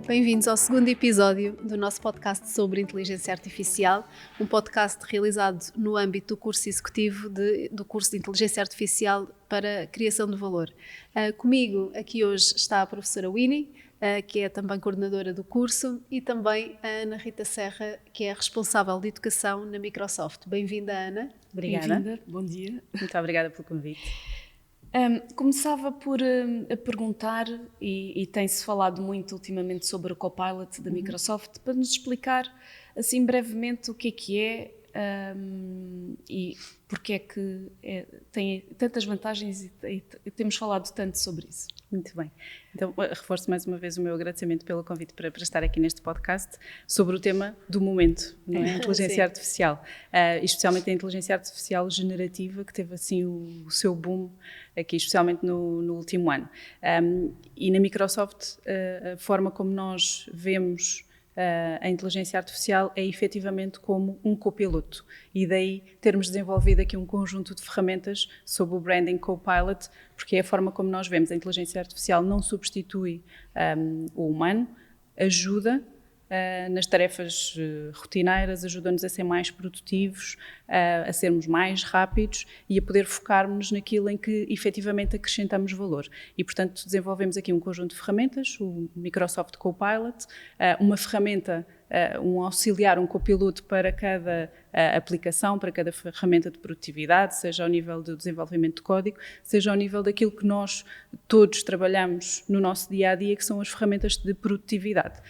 Bem-vindos ao segundo episódio do nosso podcast sobre inteligência artificial, um podcast realizado no âmbito do curso executivo do curso de inteligência artificial para criação de valor. Comigo aqui hoje está a professora Winnie, que é também coordenadora do curso, e também a Ana Rita Serra, que é a responsável de educação na Microsoft. Bem-vinda, Ana. Obrigada. Bem-vinda, bom dia. Muito obrigada pelo convite. Começava por a perguntar, e tem-se falado muito ultimamente sobre o Copilot da Microsoft, para nos explicar assim brevemente o que é e porque é que tem tantas vantagens e temos falado tanto sobre isso. Muito bem. Então, reforço mais uma vez o meu agradecimento pelo convite para estar aqui neste podcast sobre o tema do momento, não é? A inteligência artificial. Especialmente a inteligência artificial generativa, que teve assim o seu boom aqui, especialmente no último ano. E na Microsoft, a forma como nós vemos a inteligência artificial é efetivamente como um copiloto, e daí termos desenvolvido aqui um conjunto de ferramentas sob o branding Copilot, porque é a forma como nós vemos. A inteligência artificial não substitui o humano, ajuda nas tarefas rotineiras, ajuda-nos a ser mais produtivos, a sermos mais rápidos e a poder focar-nos naquilo em que efetivamente acrescentamos valor. E, portanto, desenvolvemos aqui um conjunto de ferramentas, o Microsoft Copilot, uma ferramenta, um auxiliar, um copiloto para cada aplicação, para cada ferramenta de produtividade, seja ao nível do desenvolvimento de código, seja ao nível daquilo que nós todos trabalhamos no nosso dia-a-dia, que são as ferramentas de produtividade.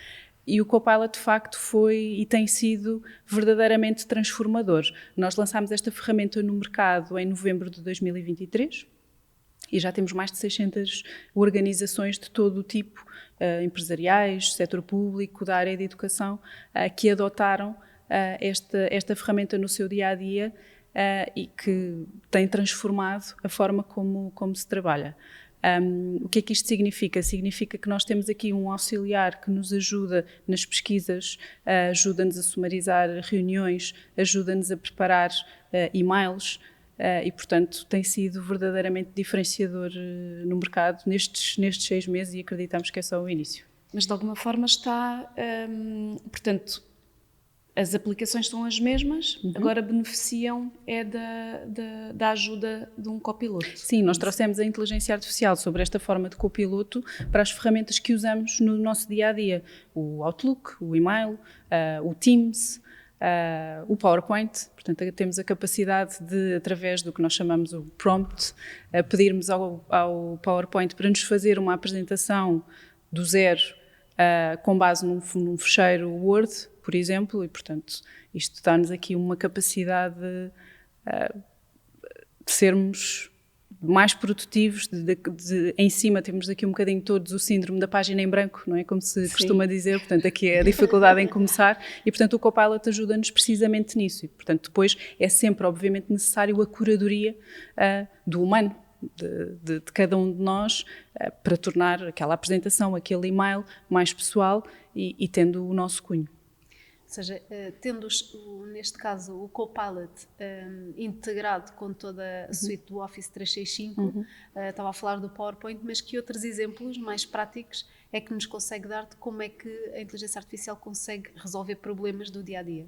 E o Copilot, de facto, foi e tem sido verdadeiramente transformador. Nós lançámos esta ferramenta no mercado em novembro de 2023 e já temos mais de 600 organizações de todo o tipo, empresariais, setor público, da área de educação, que adotaram esta ferramenta no seu dia-a-dia e que tem transformado a forma como se trabalha. O que é que isto significa? Significa que nós temos aqui um auxiliar que nos ajuda nas pesquisas, ajuda-nos a sumarizar reuniões, ajuda-nos a preparar e-mails e, portanto, tem sido verdadeiramente diferenciador no mercado nestes 6 meses, e acreditamos que é só o início. Mas, de alguma forma, está, portanto, as aplicações são as mesmas, agora beneficiam da ajuda de um copiloto. Sim, nós trouxemos a inteligência artificial sobre esta forma de copiloto para as ferramentas que usamos no nosso dia-a-dia. O Outlook, o e-mail, o Teams, o PowerPoint. Portanto, temos a capacidade de, através do que nós chamamos o prompt, pedirmos ao PowerPoint para nos fazer uma apresentação do zero com base num fecheiro Word, por exemplo, e, portanto, isto dá-nos aqui uma capacidade de sermos mais produtivos, em cima temos aqui um bocadinho todos o síndrome da página em branco, não é? Como se costuma dizer, portanto, aqui é a dificuldade em começar, e, portanto, o Copilot ajuda-nos precisamente nisso, e, portanto, depois é sempre, obviamente, necessário a curadoria do humano, de cada um de nós, para tornar aquela apresentação, aquele e-mail mais pessoal e tendo o nosso cunho. Ou seja, tendo neste caso o Copilot integrado com toda a suite do Office 365, estava a falar do PowerPoint, mas que outros exemplos mais práticos é que nos consegue dar de como é que a inteligência artificial consegue resolver problemas do dia-a-dia?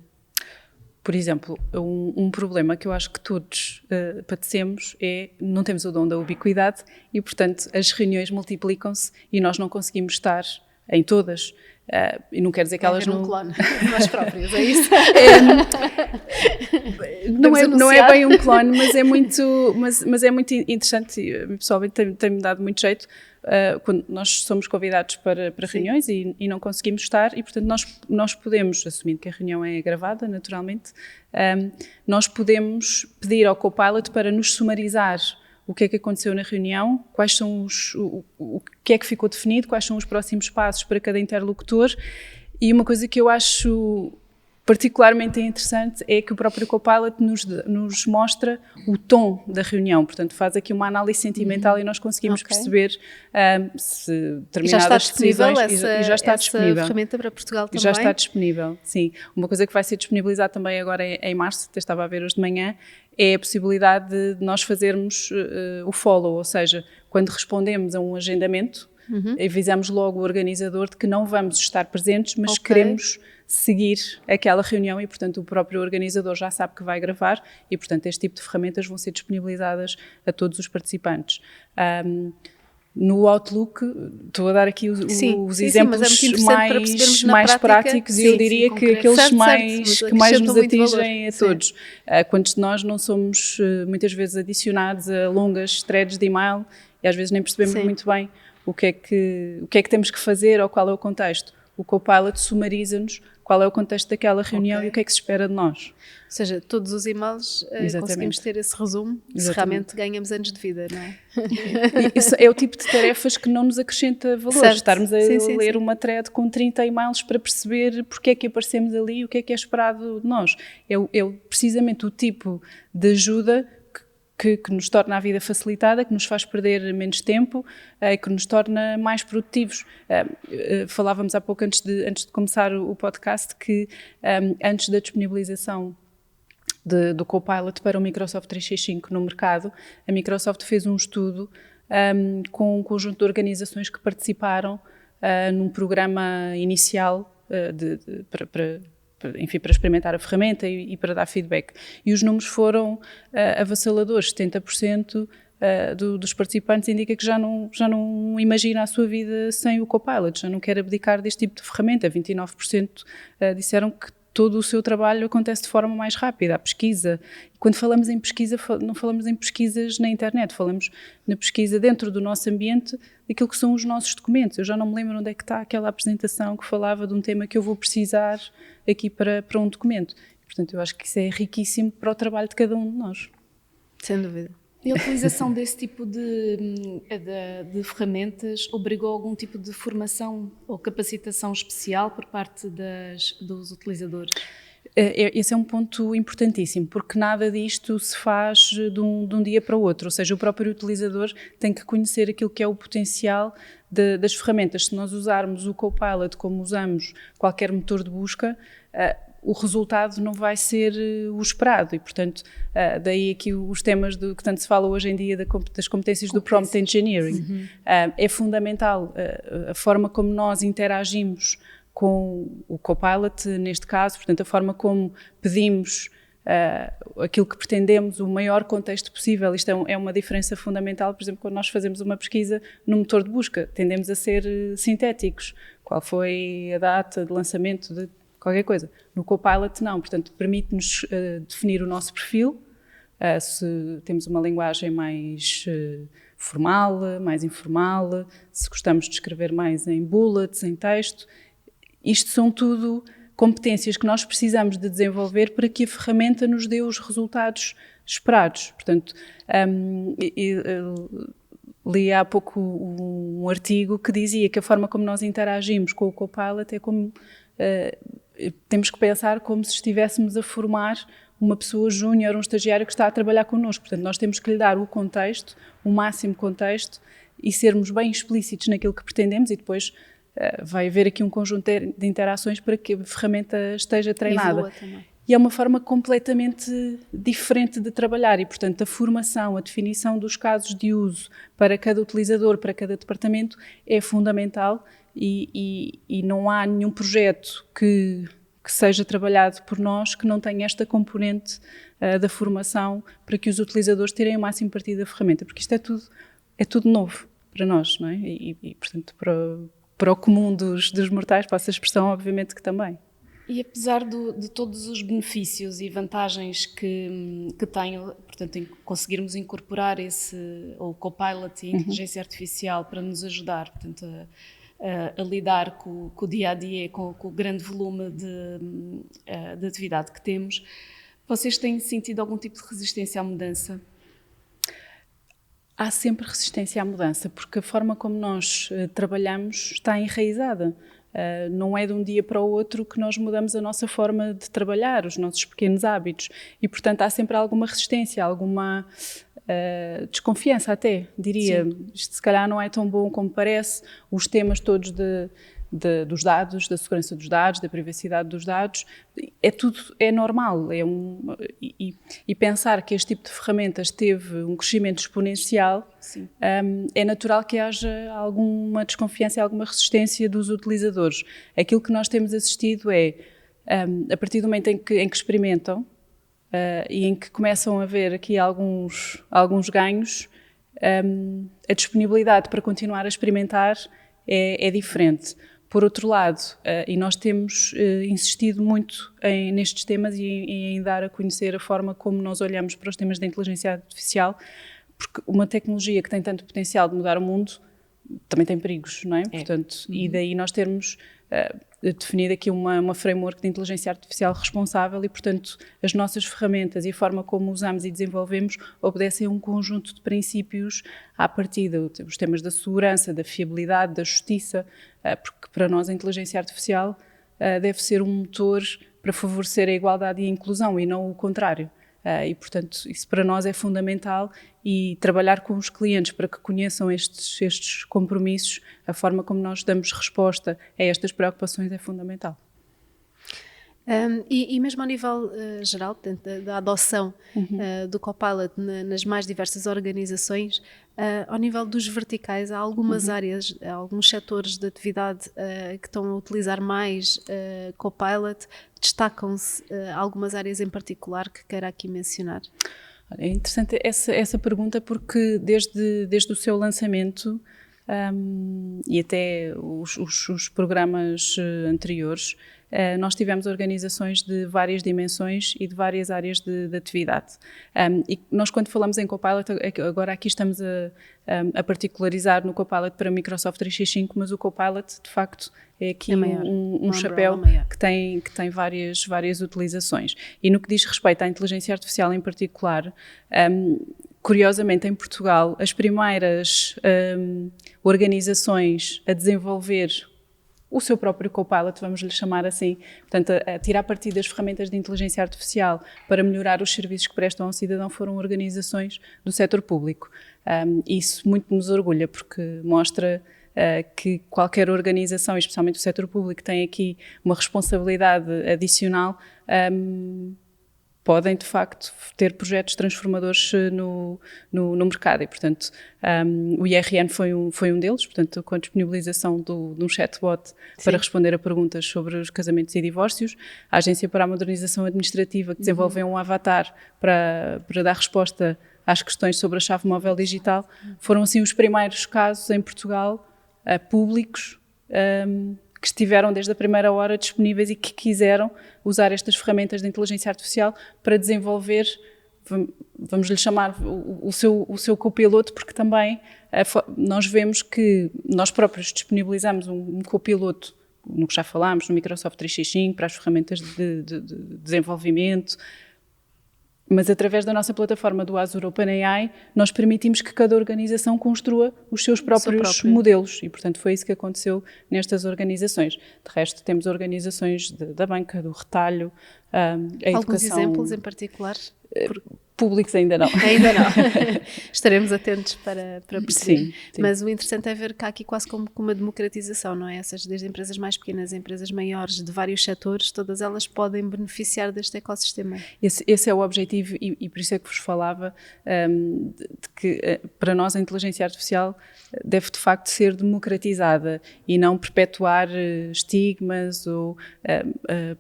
Por exemplo, um problema que eu acho que todos padecemos é não temos o dom da ubiquidade e, portanto, as reuniões multiplicam-se e nós não conseguimos estar em todas. E não quer dizer que elas não... clone, nós próprios, é isso? Não é bem um clone, mas é muito interessante, pessoalmente tem-me dado muito jeito, quando nós somos convidados para reuniões e não conseguimos estar, e, portanto, nós podemos, assumindo que a reunião é gravada, naturalmente, nós podemos pedir ao Copilot para nos sumarizar o que é que aconteceu na reunião, quais são o que é que ficou definido, quais são os próximos passos para cada interlocutor. E uma coisa que eu acho particularmente interessante é que o próprio Copilot nos mostra o tom da reunião, portanto faz aqui uma análise sentimental e nós conseguimos perceber se determinadas decisões... E já está disponível essa ferramenta para Portugal também? Já está disponível, sim. Uma coisa que vai ser disponibilizada também agora em março, até estava a ver hoje de manhã, é a possibilidade de nós fazermos o follow, ou seja, quando respondemos a um agendamento, avisamos logo o organizador de que não vamos estar presentes, mas queremos seguir aquela reunião e, portanto, o próprio organizador já sabe que vai gravar e, portanto, este tipo de ferramentas vão ser disponibilizadas a todos os participantes. No Outlook, estou a dar aqui os exemplos mais práticos e eu diria que aqueles que mais nos atingem a todos. Quantos de nós não somos muitas vezes adicionados a longas threads de e-mail e às vezes nem percebemos muito bem o que é que temos que fazer ou qual é o contexto. O Copilot sumariza-nos qual é o contexto daquela reunião e o que é que se espera de nós. Ou seja, todos os e-mails conseguimos ter esse resumo se realmente ganhamos anos de vida, não é? Isso é o tipo de tarefas que não nos acrescenta valor. Certo. Estarmos a ler uma thread com 30 e-mails para perceber porque é que aparecemos ali e o que é esperado de nós. É precisamente o tipo de ajuda que nos torna a vida facilitada, que nos faz perder menos tempo e que nos torna mais produtivos. Falávamos há pouco, antes de começar o podcast, que antes da disponibilização do Copilot para o Microsoft 365 no mercado, a Microsoft fez um estudo com um conjunto de organizações que participaram num programa inicial para experimentar a ferramenta e para dar feedback. E os números foram avassaladores. 70% dos participantes indica que já não imagina a sua vida sem o Copilot, já não quer abdicar deste tipo de ferramenta. 29% disseram que todo o seu trabalho acontece de forma mais rápida. A pesquisa, quando falamos em pesquisa, não falamos em pesquisas na internet, falamos na pesquisa dentro do nosso ambiente, daquilo que são os nossos documentos. Eu já não me lembro onde é que está aquela apresentação que falava de um tema que eu vou precisar aqui para um documento. Portanto, eu acho que isso é riquíssimo para o trabalho de cada um de nós. Sem dúvida. E a utilização desse tipo de ferramentas obrigou a algum tipo de formação ou capacitação especial por parte dos utilizadores? Esse é um ponto importantíssimo, porque nada disto se faz de um dia para o outro, ou seja, o próprio utilizador tem que conhecer aquilo que é o potencial das ferramentas. Se nós usarmos o Copilot como usamos qualquer motor de busca, o resultado não vai ser o esperado e, portanto, daí aqui os temas que tanto se fala hoje em dia das competências do prompt engineering. É fundamental a forma como nós interagimos com o Copilot, neste caso, portanto, a forma como pedimos aquilo que pretendemos, o maior contexto possível. Isto é uma diferença fundamental, por exemplo, quando nós fazemos uma pesquisa no motor de busca, tendemos a ser sintéticos. Qual foi a data de lançamento de qualquer coisa? No Copilot não, portanto, permite-nos definir o nosso perfil, se temos uma linguagem mais formal, mais informal, se gostamos de escrever mais em bullets, em texto. Isto são tudo competências que nós precisamos de desenvolver para que a ferramenta nos dê os resultados esperados. Portanto, li há pouco um artigo que dizia que a forma como nós interagimos com o Copilot é como temos que pensar como se estivéssemos a formar uma pessoa júnior, um estagiário que está a trabalhar connosco. Portanto, nós temos que lhe dar o contexto, o máximo contexto e sermos bem explícitos naquilo que pretendemos e depois vai haver aqui um conjunto de interações para que a ferramenta esteja treinada. E é uma forma completamente diferente de trabalhar e, portanto, a formação, a definição dos casos de uso para cada utilizador, para cada departamento é fundamental e não há nenhum projeto que seja trabalhado por nós que não tenha esta componente da formação para que os utilizadores tirem o máximo partido da ferramenta, porque isto é tudo novo para nós, não é? E portanto, para o comum dos mortais, para essa expressão, obviamente que também. E apesar de todos os benefícios e vantagens que tem, portanto, em conseguirmos incorporar o Copilot e a inteligência artificial para nos ajudar, portanto, a lidar com o dia-a-dia, com o grande volume de atividade que temos, vocês têm sentido algum tipo de resistência à mudança? Há sempre resistência à mudança, porque a forma como nós trabalhamos está enraizada. Não é de um dia para o outro que nós mudamos a nossa forma de trabalhar, os nossos pequenos hábitos. E, portanto, há sempre alguma resistência, alguma desconfiança até, diria. Sim. Isto se calhar não é tão bom como parece. Os temas todos dos dados, da segurança dos dados, da privacidade dos dados, é normal. E pensar que este tipo de ferramentas teve um crescimento exponencial, é natural que haja alguma desconfiança e alguma resistência dos utilizadores. Aquilo que nós temos assistido é, a partir do momento em que experimentam e em que começam a ver aqui alguns ganhos, a disponibilidade para continuar a experimentar é diferente. Por outro lado, e nós temos insistido muito nestes temas e em dar a conhecer a forma como nós olhamos para os temas da inteligência artificial, porque uma tecnologia que tem tanto potencial de mudar o mundo também tem perigos, não é? Portanto, e daí nós termos definido aqui uma framework de inteligência artificial responsável e, portanto, as nossas ferramentas e a forma como usamos e desenvolvemos obedecem a um conjunto de princípios à partida, os temas da segurança, da fiabilidade, da justiça, porque para nós a inteligência artificial deve ser um motor para favorecer a igualdade e a inclusão e não o contrário. E, portanto, isso para nós é fundamental e trabalhar com os clientes para que conheçam estes compromissos, a forma como nós damos resposta a estas preocupações é fundamental. E mesmo ao nível geral, portanto, da adoção do Copilot nas mais diversas organizações, ao nível dos verticais, há algumas áreas, alguns setores de atividade que estão a utilizar mais Copilot. Destacam-se algumas áreas em particular que queira aqui mencionar? É interessante essa pergunta porque desde o seu lançamento e até os programas anteriores, nós tivemos organizações de várias dimensões e de várias áreas de atividade. E nós, quando falamos em Copilot, agora aqui estamos a particularizar no Copilot para Microsoft 365, mas o Copilot, de facto, é aqui um chapéu que tem várias utilizações. E no que diz respeito à inteligência artificial em particular, curiosamente, em Portugal, as primeiras organizações a desenvolver o seu próprio Copilot, vamos lhe chamar assim, portanto, a tirar partido das ferramentas de inteligência artificial para melhorar os serviços que prestam ao cidadão foram organizações do setor público. Isso muito nos orgulha, porque mostra que qualquer organização, especialmente o setor público, tem aqui uma responsabilidade adicional, podem, de facto, ter projetos transformadores no mercado e, portanto, o IRN foi um deles, portanto, com a disponibilização de um chatbot para responder a perguntas sobre os casamentos e divórcios, a Agência para a Modernização Administrativa, que desenvolveu um avatar para dar resposta às questões sobre a chave móvel digital, foram, assim, os primeiros casos em Portugal públicos que estiveram desde a primeira hora disponíveis e que quiseram usar estas ferramentas de inteligência artificial para desenvolver, vamos lhe chamar, o seu copiloto, porque também nós vemos que nós próprios disponibilizamos um copiloto, no que já falámos, no Microsoft 365, para as ferramentas de desenvolvimento, mas através da nossa plataforma do Azure OpenAI, nós permitimos que cada organização construa os seus próprios modelos e, portanto, foi isso que aconteceu nestas organizações. De resto, temos organizações da banca, do retalho, a educação... Alguns exemplos em particular? Públicos ainda não. Ainda não. Estaremos atentos para perceber. Sim. Mas o interessante é ver que há aqui quase como uma democratização, não é? Essas, desde empresas mais pequenas a empresas maiores, de vários setores, todas elas podem beneficiar deste ecossistema. Esse é o objetivo e por isso é que vos falava de que para nós a inteligência artificial deve de facto ser democratizada e não perpetuar estigmas ou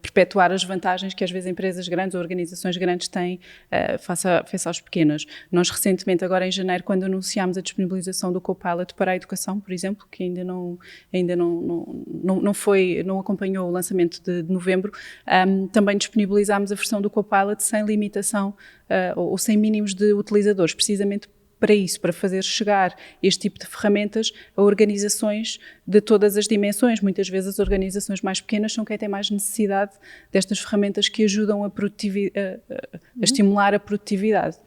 perpetuar as vantagens que às vezes empresas grandes ou organizações grandes têm face aos pequenos. Nós recentemente, agora em janeiro, quando anunciámos a disponibilização do Copilot para a educação, por exemplo, que ainda não acompanhou o lançamento de novembro, também disponibilizámos a versão do Copilot sem limitação ou sem mínimos de utilizadores, precisamente para isso, para fazer chegar este tipo de ferramentas a organizações de todas as dimensões. Muitas vezes as organizações mais pequenas são quem tem mais necessidade destas ferramentas que ajudam a estimular a produtividade.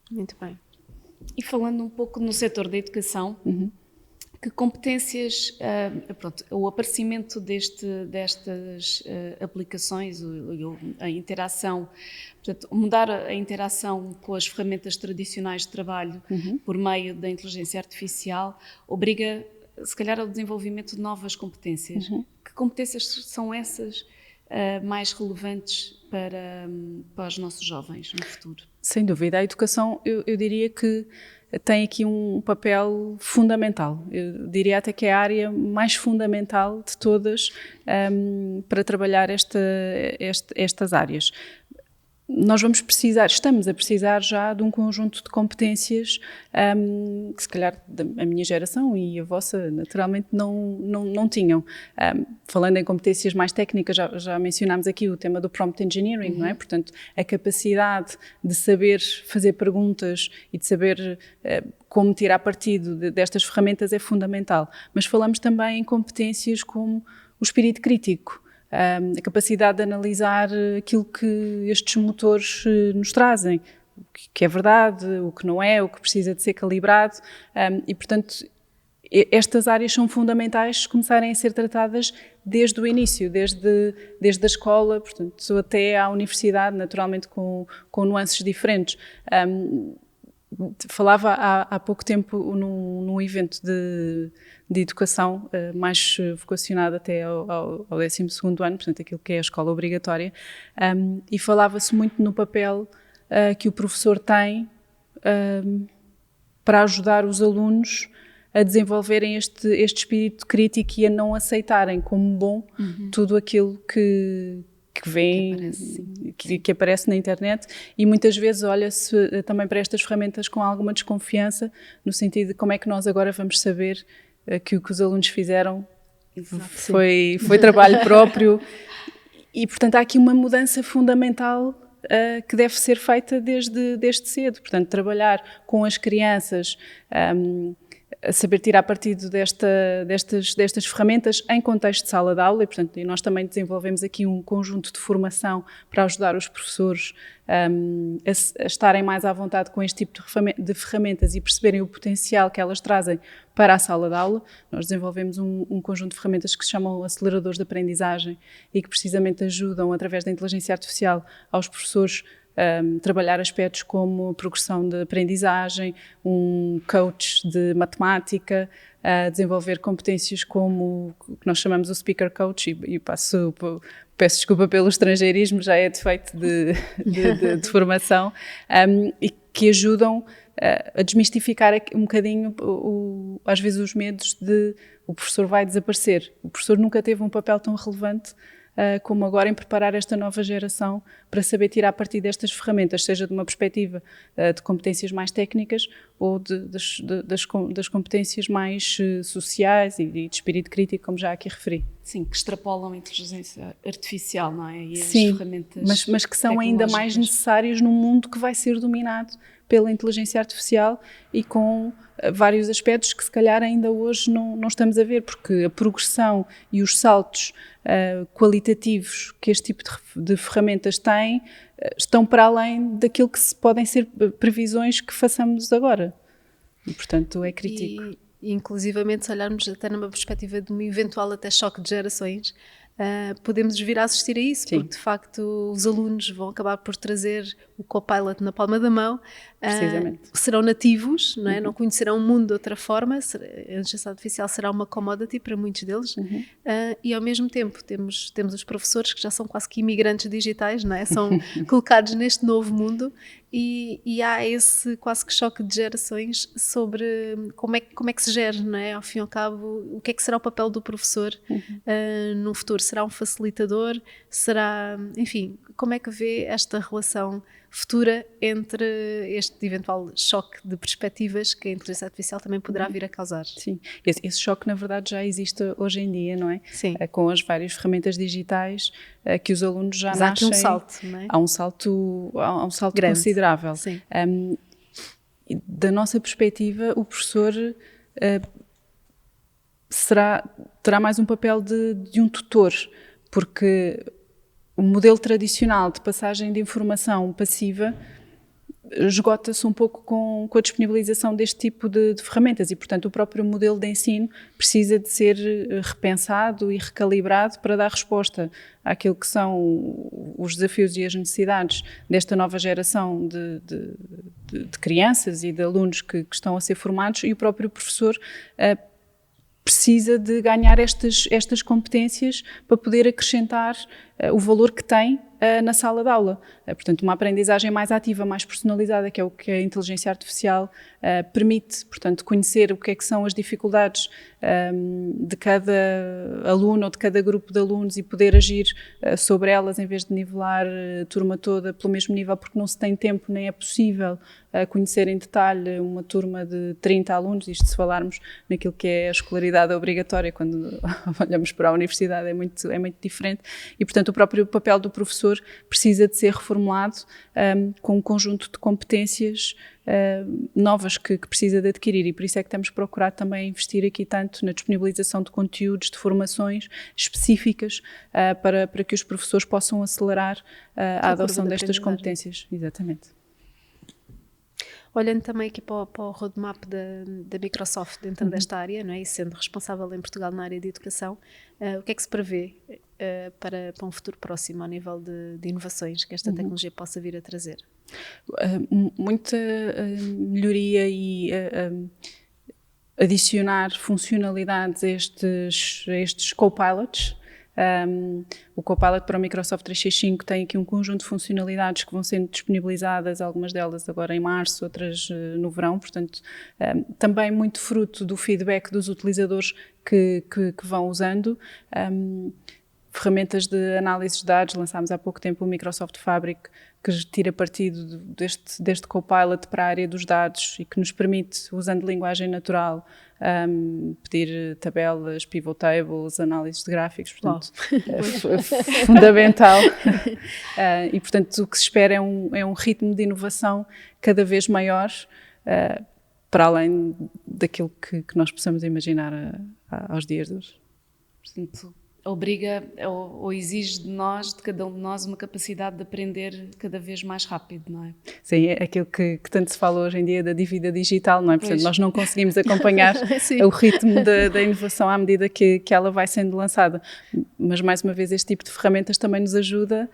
Muito bem. E falando um pouco no setor da educação, que competências, o aparecimento destas aplicações, a interação, portanto, mudar a interação com as ferramentas tradicionais de trabalho por meio da inteligência artificial, obriga se calhar ao desenvolvimento de novas competências. Que competências são essas mais relevantes para os nossos jovens no futuro? Sem dúvida, a educação, eu diria que tem aqui um papel fundamental. Eu diria até que é a área mais fundamental de todas para trabalhar estas áreas. Nós estamos a precisar já de um conjunto de competências que se calhar a minha geração e a vossa naturalmente não tinham. Falando em competências mais técnicas, já mencionámos aqui o tema do prompt engineering, não é? Portanto, a capacidade de saber fazer perguntas e de saber como tirar partido destas ferramentas é fundamental. Mas falamos também em competências como o espírito crítico, a capacidade de analisar aquilo que estes motores nos trazem, o que é verdade, o que não é, o que precisa de ser calibrado, e portanto estas áreas são fundamentais começarem a ser tratadas desde o início, desde a escola, portanto até à universidade, naturalmente com nuances diferentes. Falava há pouco tempo num evento de educação mais vocacionado até ao 12º ano, portanto aquilo que é a escola obrigatória, e falava-se muito no papel que o professor tem para ajudar os alunos a desenvolverem este espírito crítico e a não aceitarem como bom tudo aquilo que vem, que aparece na internet, e muitas vezes olha-se também para estas ferramentas com alguma desconfiança, no sentido de como é que nós agora vamos saber que o que os alunos fizeram foi trabalho próprio, e portanto há aqui uma mudança fundamental que deve ser feita desde cedo, portanto trabalhar com as crianças, a saber tirar partido destas ferramentas em contexto de sala de aula, e portanto nós também desenvolvemos aqui um conjunto de formação para ajudar os professores a estarem mais à vontade com este tipo de ferramentas e perceberem o potencial que elas trazem para a sala de aula. Nós desenvolvemos um conjunto de ferramentas que se chamam aceleradores de aprendizagem e que precisamente ajudam, através da inteligência artificial, aos professores trabalhar aspectos como progressão de aprendizagem, um coach de matemática, desenvolver competências como o que nós chamamos o speaker coach, e peço desculpa pelo estrangeirismo, já é defeito de formação, e que ajudam a desmistificar um bocadinho, às vezes, os medos de o professor vai desaparecer. O professor nunca teve um papel tão relevante como agora em preparar esta nova geração para saber tirar partido destas ferramentas, seja de uma perspectiva de competências mais técnicas ou das competências mais sociais e de espírito crítico, como já aqui referi. Sim, que extrapolam a inteligência artificial, não é? E as Sim, ferramentas mas que são ainda mais necessárias num mundo que vai ser dominado pela inteligência artificial e com vários aspectos que se calhar ainda hoje não estamos a ver, porque a progressão e os saltos qualitativos que este tipo de ferramentas têm estão para além daquilo que podem ser previsões que façamos agora. E, portanto, é crítico. E inclusivamente, se olharmos até numa perspectiva de um eventual até choque de gerações, podemos vir a assistir a isso. Sim. Porque de facto os alunos vão acabar por trazer o Copilot na palma da mão, serão nativos, não é? Não conhecerão o mundo de outra forma, a inteligência artificial será uma commodity para muitos deles, e ao mesmo tempo temos os professores que já são quase que imigrantes digitais, não é? São colocados neste novo mundo, e há esse quase que choque de gerações sobre como é que se gera, não é? Ao fim e ao cabo, o que é que será o papel do professor no futuro? Será um facilitador? Será, enfim, como é que vê esta relação futura entre este eventual choque de perspectivas que a inteligência artificial também poderá vir a causar? Sim, esse choque na verdade já existe hoje em dia, não é? Sim. Com as várias ferramentas digitais que os alunos já nascem. Mas há aqui um salto, não é? Há um salto grande, considerável. Sim. Da nossa perspectiva, o professor terá mais um papel de um tutor, porque o modelo tradicional de passagem de informação passiva esgota-se um pouco com a disponibilização deste tipo de ferramentas e, portanto, o próprio modelo de ensino precisa de ser repensado e recalibrado para dar resposta àquilo que são os desafios e as necessidades desta nova geração de crianças e de alunos que estão a ser formados, e o próprio professor precisa de ganhar estas competências para poder acrescentar o valor que tem na sala de aula. Portanto, uma aprendizagem mais ativa, mais personalizada, que é o que a inteligência artificial permite. Portanto, conhecer o que são as dificuldades de cada aluno ou de cada grupo de alunos e poder agir sobre elas em vez de nivelar a turma toda pelo mesmo nível, porque não se tem tempo nem é possível conhecer em detalhe uma turma de 30 alunos, isto se falarmos naquilo que é a escolaridade obrigatória, quando olhamos para a universidade é muito diferente, e portanto o próprio papel do professor precisa de ser reformulado com um conjunto de competências novas que precisa de adquirir, e por isso é que temos procurado também investir aqui tanto na disponibilização de conteúdos, de formações específicas para que os professores possam acelerar a adoção destas competências. Exatamente. Olhando também aqui para o roadmap da Microsoft dentro desta área, não é? E sendo responsável em Portugal na área de educação, o que é que se prevê para um futuro próximo ao nível de inovações que esta tecnologia possa vir a trazer? Muita melhoria e adicionar funcionalidades a estes copilots. O Copilot para o Microsoft 365 tem aqui um conjunto de funcionalidades que vão sendo disponibilizadas, algumas delas agora em março, outras no verão, portanto também muito fruto do feedback dos utilizadores que vão usando. Ferramentas de análise de dados, lançámos há pouco tempo o Microsoft Fabric, que tira partido deste Copilot para a área dos dados e que nos permite, usando linguagem natural, pedir tabelas, pivot tables, análises de gráficos, portanto, é fundamental. E, portanto, o que se espera é um ritmo de inovação cada vez maior, para além daquilo que nós possamos imaginar aos dias de hoje. Portanto, obriga ou exige de cada um de nós, uma capacidade de aprender cada vez mais rápido, não é? Sim, é aquilo que tanto se fala hoje em dia da dívida digital, não é? Portanto, nós não conseguimos acompanhar o ritmo da inovação à medida que ela vai sendo lançada. Mas, mais uma vez, este tipo de ferramentas também nos ajuda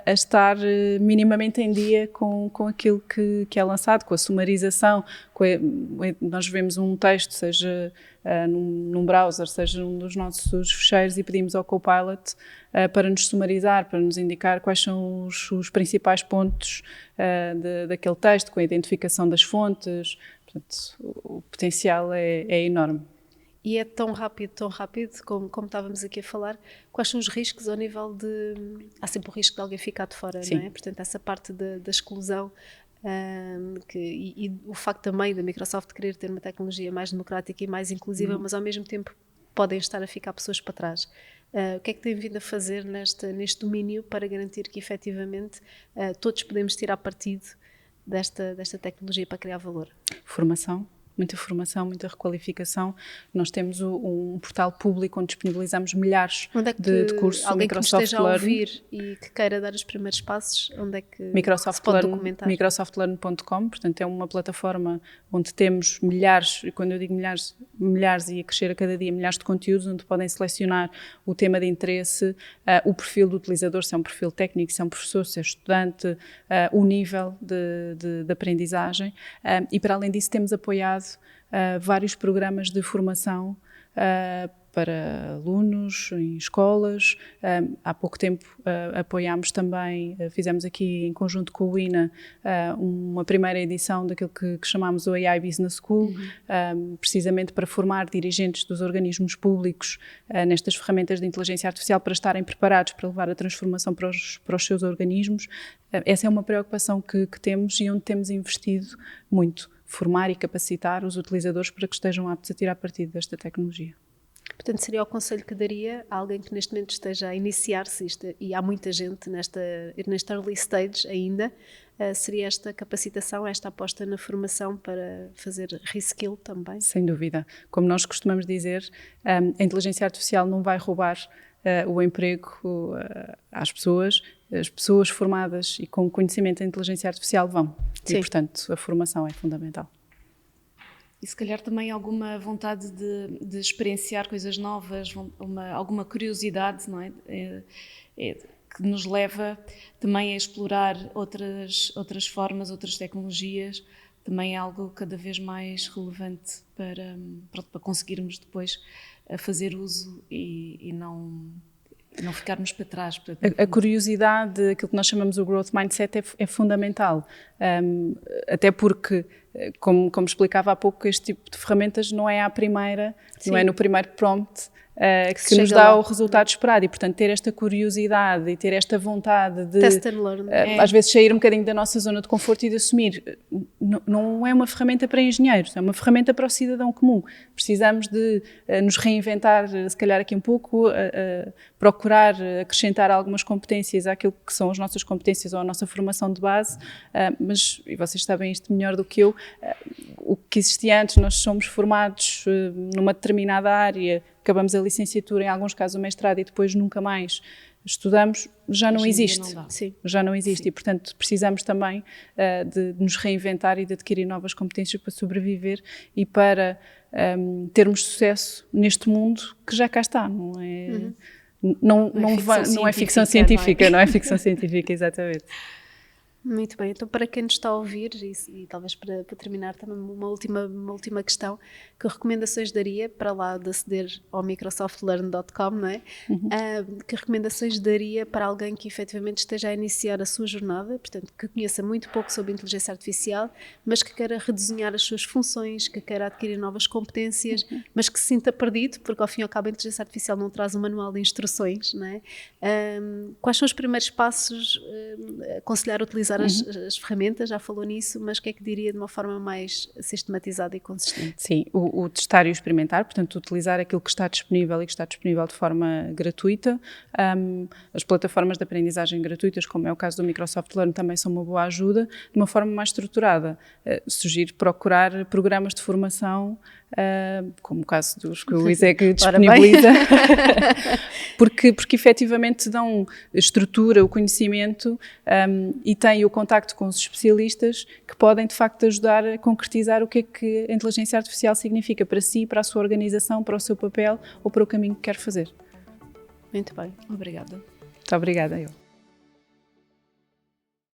a estar minimamente em dia com aquilo que é lançado, com a sumarização. Nós vemos um texto, seja num browser, seja num dos nossos fecheiros, e pedimos ao Copilot para nos sumarizar, para nos indicar quais são os principais pontos daquele texto, com a identificação das fontes. Portanto, o potencial é enorme. E é tão rápido, como estávamos aqui a falar. Quais são os riscos ao nível de... Há sempre o risco de alguém ficar de fora, Sim. não é? Portanto, essa parte da exclusão, e o facto também da Microsoft querer ter uma tecnologia mais democrática e mais inclusiva, mas ao mesmo tempo podem estar a ficar pessoas para trás. O que é que tem vindo a fazer neste domínio para garantir que efetivamente todos podemos tirar partido desta tecnologia para criar valor? Formação, muita requalificação. Nós temos um portal público onde disponibilizamos milhares de cursos. Alguém Microsoft que esteja a ouvir e que queira dar os primeiros passos, onde é que se pode documentar? Microsoftlearn.com, portanto é uma plataforma onde temos milhares, e quando eu digo milhares e a crescer a cada dia, milhares de conteúdos, onde podem selecionar o tema de interesse, o perfil do utilizador, se é um perfil técnico, se é um professor, se é estudante, o nível de aprendizagem, e para além disso temos apoiado vários programas de formação para alunos em escolas. Há pouco tempo apoiámos também, fizemos aqui em conjunto com o INA uma primeira edição daquilo que chamámos o AI Business School, precisamente para formar dirigentes dos organismos públicos nestas ferramentas de inteligência artificial, para estarem preparados para levar a transformação para os seus organismos. Essa é uma preocupação que temos e onde temos investido muito. Formar e capacitar os utilizadores para que estejam aptos a tirar partido desta tecnologia. Portanto, seria o conselho que daria a alguém que neste momento esteja a iniciar-se, e há muita gente neste early stage ainda, seria esta capacitação, esta aposta na formação para fazer reskill também? Sem dúvida. Como nós costumamos dizer, a inteligência artificial não vai roubar o emprego às pessoas. As pessoas formadas e com conhecimento da inteligência artificial vão. Sim. E, portanto, a formação é fundamental. E se calhar também alguma vontade de experienciar coisas novas, alguma curiosidade, não é? Que nos leva também a explorar outras formas, outras tecnologias, também é algo cada vez mais relevante para conseguirmos depois fazer uso e não ficarmos para trás. Portanto, a curiosidade, aquilo que nós chamamos o growth mindset, é fundamental. Até porque, como explicava há pouco, este tipo de ferramentas não é à primeira, Sim. não é no primeiro prompt que nos dá o resultado esperado, e portanto ter esta curiosidade e ter esta vontade de test and learn. Às vezes sair um bocadinho da nossa zona de conforto e de assumir, não é uma ferramenta para engenheiros, é uma ferramenta para o cidadão comum. Precisamos de nos reinventar, se calhar aqui um pouco, procurar acrescentar algumas competências àquilo que são as nossas competências ou a nossa formação de base, mas, e vocês sabem isto melhor do que eu, o que existia antes, nós somos formados numa determinada área, acabamos a licenciatura, em alguns casos o mestrado, e depois nunca mais estudamos, já não existe. Sim. Já não existe. Sim. E, portanto, precisamos também de nos reinventar e de adquirir novas competências para sobreviver e para termos sucesso neste mundo que já cá está, não é? Não é ficção científica, não é ficção científica, exatamente. Muito bem, então para quem nos está a ouvir, e talvez para terminar também uma última questão, que recomendações daria, para lá de aceder ao microsoftlearn.com, não é? Que recomendações daria para alguém que efetivamente esteja a iniciar a sua jornada, portanto que conheça muito pouco sobre inteligência artificial, mas que queira redesenhar as suas funções, que queira adquirir novas competências, mas que se sinta perdido, porque ao fim e ao cabo a inteligência artificial não traz um manual de instruções, não é? Quais são os primeiros passos? Aconselhar utilizar as ferramentas, já falou nisso, mas o que é que diria de uma forma mais sistematizada e consistente? Sim, o testar e o experimentar, portanto utilizar aquilo que está disponível e que está disponível de forma gratuita. As plataformas de aprendizagem gratuitas, como é o caso do Microsoft Learn, também são uma boa ajuda, de uma forma mais estruturada. Sugiro procurar programas de formação, como o caso dos que o ISEG disponibiliza, porque efetivamente dão estrutura, o conhecimento e têm o contacto com os especialistas que podem de facto ajudar a concretizar o que é que a inteligência artificial significa para si, para a sua organização, para o seu papel ou para o caminho que quer fazer. Muito bem, obrigada. Muito obrigada, eu.